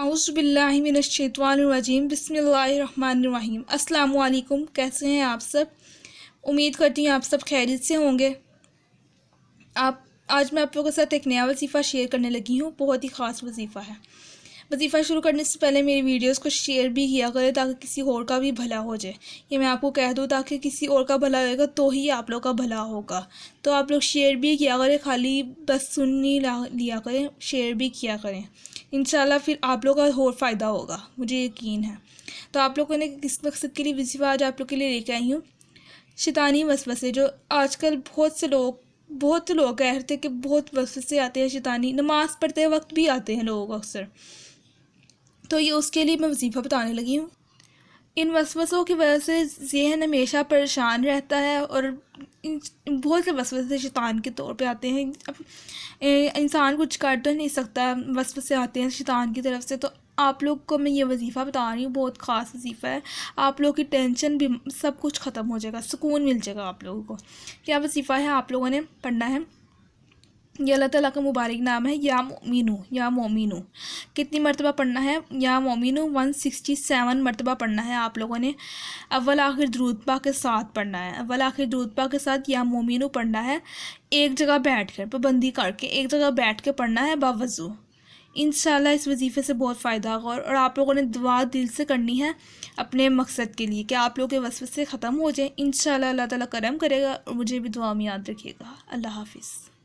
औज़ु बिल्लाहि मिनश्शैतानिर्रजीम बिस्मिल्लाहिर्रहमानिर्रहीम। अस्सलामु अलैकुम, कैसे हैं आप सब? उम्मीद करती हूँ आप सब खैरियत से होंगे। आज मैं आप लोगों के साथ एक नया वजीफ़ा शेयर करने लगी हूँ। बहुत ही ख़ास वजीफ़ा है। वजीफ़ा शुरू करने से पहले मेरी वीडियोस को शेयर भी किया करें ताकि किसी और का भी भला हो जाए। ये मैं आपको कह दूँ ताकि किसी और का भला होगा तो ही आप लोग का भला होगा। तो आप लोग शेयर भी किया करें, खाली बस सुन नहीं लिया करें, शेयर भी किया करें। इंशाल्लाह फिर आप लोग का और फ़ायदा होगा, मुझे यकीन है। तो आप लोगों ने किस मकसद के लिए वजीफ़ा आज आप लोग के लिए लेके आई हूँ। शैतानी वसवसे जो आजकल बहुत से लोग कह रहे थे कि बहुत वसवसे आते हैं, शैतानी नमाज़ पढ़ते वक्त भी आते हैं लोग अक्सर। तो ये उसके लिए मैं वजीफ़ा बताने लगी हूँ। इन वसवसों की वजह से ज़हन हमेशा परेशान रहता है और बहुत से वसवसे शैतान के तौर पे आते हैं। अब इंसान कुछ कर तो नहीं सकता, वसवसे आते हैं शैतान की तरफ से। तो आप लोग को मैं ये वजीफ़ा बता रही हूँ, बहुत ख़ास वजीफ़ा है। आप लोग की टेंशन भी सब कुछ ख़त्म हो जाएगा, सुकून मिल जाएगा आप लोगों को। क्या वजीफ़ा है आप लोगों ने पढ़ना है। ये अल्लाह ताला का मुबारक नाम है, या मोमिनू। कितनी मरतबा पढ़ना है या मोमिनू? 167 मरतबा पढ़ना है आप लोगों ने। अव्वल आखिर दुरूद पाक के साथ पढ़ना है। अव्वल आखिर दुरूद पाक के साथ या मोमिनू पढ़ना है। एक जगह बैठ कर, पाबंदी करके एक जगह बैठ के पढ़ना है बावज़ू। इंशाल्लाह इस वजीफ़े से बहुत फ़ायदा होगा। और आप लोगों ने दुआ दिल से करनी है अपने मकसद के लिए कि आप लोगों के वसवसे ख़त्म हो जाए। इंशाल्लाह अल्लाह ताला करम करेगा। और मुझे भी दुआ में याद रखिएगा। अल्लाह हाफ़िज़।